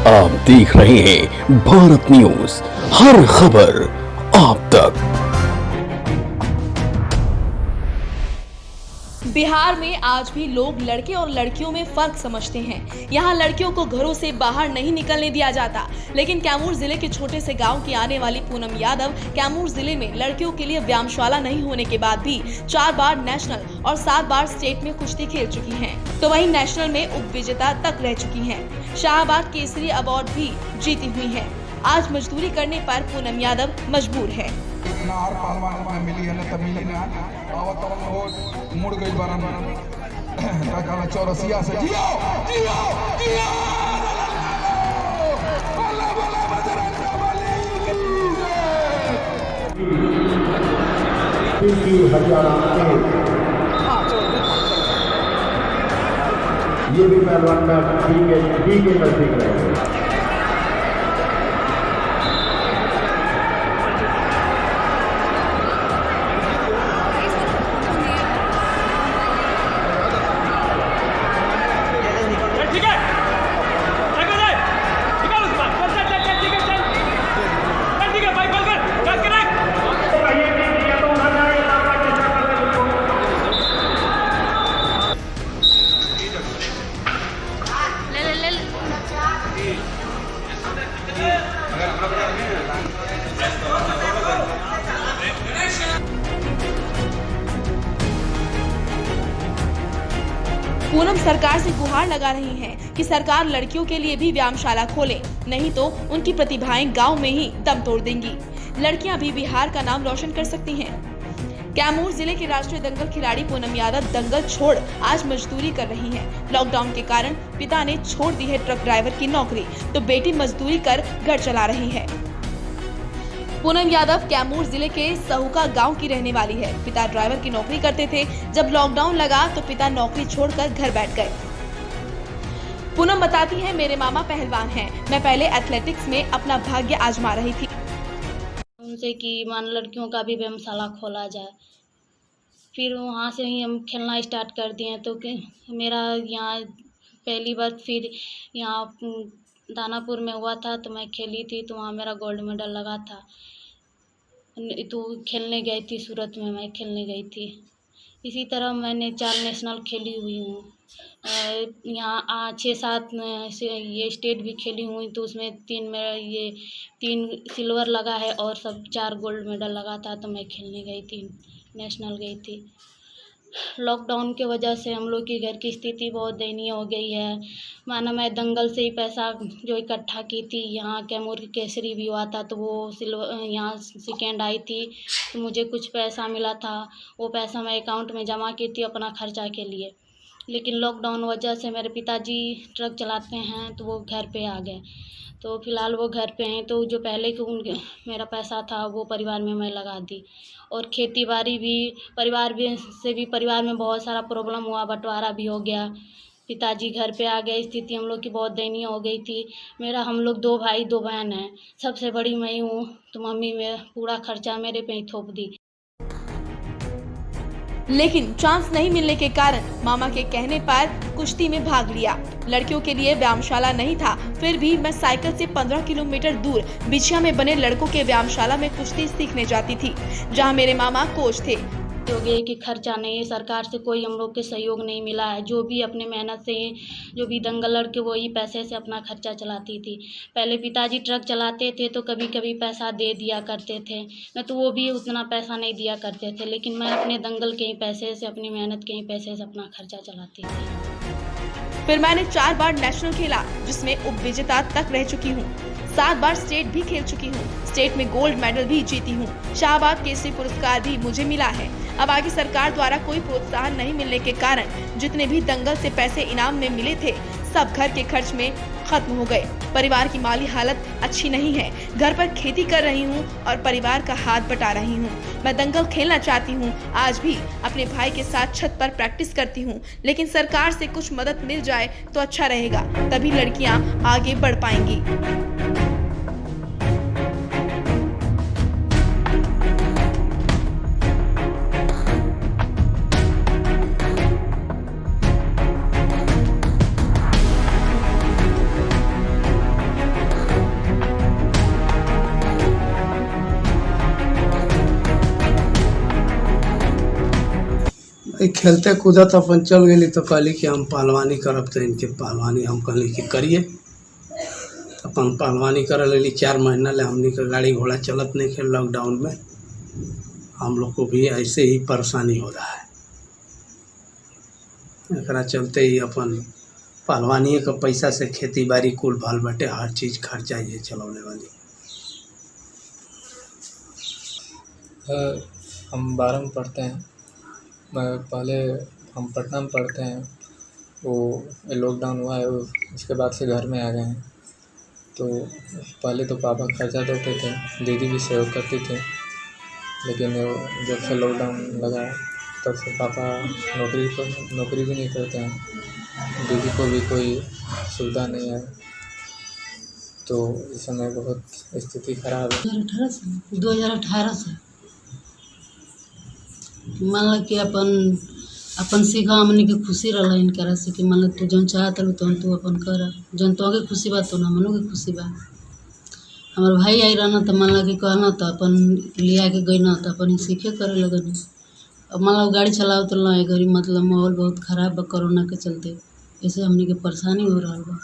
आप देख रहे हैं भारत न्यूज, हर खबर आप तक। बिहार में आज भी लोग लड़के और लड़कियों में फर्क समझते हैं। यहाँ लड़कियों को घरों से बाहर नहीं निकलने दिया जाता, लेकिन कैमूर जिले के छोटे से गांव की आने वाली पूनम यादव कैमूर जिले में लड़कियों के लिए व्यायामशाला नहीं होने के बाद भी 4 बार नेशनल और 7 बार स्टेट में कुश्ती खेल चुकी हैं। तो वहीं नेशनल में उप विजेता तक रह चुकी हैं। शाहबाद केसरी अवार्ड भी जीती हुई है। आज मजदूरी करने पर पूनम यादव मजबूर है। हर पहलवान में मिली है न तमिली ना आवत हो मुड़ गई बारन का कहला चौरसिया से जियो जियो जियो बोला बोला बजरंगबली की हरियाणा के ये भी पहलवान का ठीक है नजदीक रहे। पूनम सरकार से गुहार लगा रही हैं कि सरकार लड़कियों के लिए भी व्यायामशाला खोले, नहीं तो उनकी प्रतिभाएं गांव में ही दम तोड़ देंगी। लड़कियां भी बिहार का नाम रोशन कर सकती हैं। कैमूर जिले के राष्ट्रीय दंगल खिलाड़ी पूनम यादव दंगल छोड़ आज मजदूरी कर रही हैं। लॉकडाउन के कारण पिता ने छोड़ दी है ट्रक ड्राइवर की नौकरी, तो बेटी मजदूरी कर घर चला रही है। पूनम यादव कैमूर जिले के सहुका गांव की रहने वाली है। पिता ड्राइवर की नौकरी करते थे। जब लॉकडाउन लगा तो पिता नौकरी छोड़कर घर बैठ गए। पूनम बताती है, मेरे मामा पहलवान हैं। मैं पहले एथलेटिक्स में अपना भाग्य आजमा रही थी। उनसे कि मान लड़कियों का भी व्यायामशाला खोला जाए। फिर वहाँ से ही हम खेलना स्टार्ट कर दिए। तो मेरा यहाँ पहली बार फिर यहाँ दानापुर में हुआ था, तो मैं खेली थी, तो वहाँ मेरा गोल्ड मेडल लगा था। तो खेलने गई थी, सूरत में मैं खेलने गई थी। इसी तरह मैंने 4 नेशनल खेली हुई हूँ। यहाँ 6-7 ये स्टेट भी खेली हुई, तो उसमें 3 सिल्वर लगा है और सब 4 गोल्ड मेडल लगा था। तो मैं खेलने गई थी, नेशनल गई थी। लॉकडाउन के वजह से हम लोग की घर की स्थिति बहुत दयनीय हो गई है। माना मैं दंगल से ही पैसा जो इकट्ठा की थी, यहाँ कैमूर केसरी भी हुआ था, तो वो सिल्वर यहाँ सेकेंड आई थी, तो मुझे कुछ पैसा मिला था। वो पैसा मैं अकाउंट में जमा की थी अपना खर्चा के लिए। लेकिन लॉकडाउन वजह से मेरे पिताजी ट्रक चलाते हैं, तो वो घर पे आ गए। तो फिलहाल वो घर पे हैं, तो जो पहले के मेरा पैसा था वो परिवार में मैं लगा दी। और खेती बाड़ी भी परिवार में बहुत सारा प्रॉब्लम हुआ, बंटवारा भी हो गया। पिताजी घर पे आ गए, स्थिति हम लोग की बहुत दयनीय हो गई थी। हम लोग 2 भाई 2 बहन हैं, सबसे बड़ी मैं हूँ, तो मम्मी में पूरा खर्चा मेरे पे ही थोप दी। लेकिन चांस नहीं मिलने के कारण मामा के कहने पर कुश्ती में भाग लिया। लड़कियों के लिए व्यायामशाला नहीं था, फिर भी मैं साइकिल से 15 किलोमीटर दूर बिछिया में बने लड़कों के व्यायामशाला में कुश्ती सीखने जाती थी, जहां मेरे मामा कोच थे। हो गए कि खर्चा नहीं है, सरकार से कोई हम लोग के सहयोग नहीं मिला है। जो भी अपने मेहनत से, जो भी दंगल लड़के वही पैसे से अपना खर्चा चलाती थी। पहले पिताजी ट्रक चलाते थे, तो कभी कभी पैसा दे दिया करते थे, न तो वो भी उतना पैसा नहीं दिया करते थे। लेकिन मैं अपने दंगल के ही पैसे से, अपनी मेहनत के ही पैसे से अपना खर्चा चलाती थी। फिर मैंने 4 बार नेशनल खेला, जिसमें उप विजेता तक रह चुकी हूँ। 7 बार स्टेट भी खेल चुकी हूँ। स्टेट में गोल्ड मेडल भी जीती हूँ। शाहबाद केसरी पुरस्कार भी मुझे मिला है। अब आगे सरकार द्वारा कोई प्रोत्साहन नहीं मिलने के कारण जितने भी दंगल से पैसे इनाम में मिले थे, सब घर के खर्च में खत्म हो गए। परिवार की माली हालत अच्छी नहीं है। घर पर खेती कर रही हूँ और परिवार का हाथ बटा रही हूँ। मैं दंगल खेलना चाहती हूँ। आज भी अपने भाई के साथ छत पर प्रैक्टिस करती हूँ, लेकिन सरकार से कुछ मदद मिल जाए तो अच्छा रहेगा, तभी लड़कियाँ आगे बढ़ पाएंगी। कि खेलते कूदत अपन चल गई तो कहली कि हम पहलवानी करब, तो इनके पहलवानी हम कहली कि करिए। अपन पहलवानी कर लेली 4 महीना ले। हमनी का गाड़ी घोड़ा चलत नहीं थे लॉकडाउन में, हम लोग को भी ऐसे ही परेशानी हो रहा है। एकरा चलते ही अपन पहलवानी का पैसा से खेती बाड़ी कुल भाल बटे हर चीज़ खर्चा ये चलाने वाली। हम 12 में पढ़ते हैं। पहले हम पटना में पढ़ते हैं, वो लॉकडाउन हुआ है उसके बाद से घर में आ गए हैं। तो पहले तो पापा खर्चा देते थे, दीदी भी सहयोग करती थी, लेकिन जब से लॉकडाउन लगा तब से पापा नौकरी भी नहीं करते हैं, दीदी को भी कोई सुविधा नहीं है। तो इस समय बहुत स्थिति खराब है। 2018 से मान लो कि अपन सीखा हमनी के खुशी रहा इनकरा से कि मान लो तू जौन चाहत रहो तौन तू अपन कर, जौन तो के खुशी बा तो ना मनो के खुशी बा। हमार भाई आई रहना तो मान लो कि कहना तो अपन लिया के गई ना तो अपन सीखे करे लगन। अब मान लो गाड़ी चलाओ तो ना घड़ी मतलब माहौल बहुत ख़राब बा कोरोना के चलते, ऐसे हमनी के परेशानी हो रहा बा।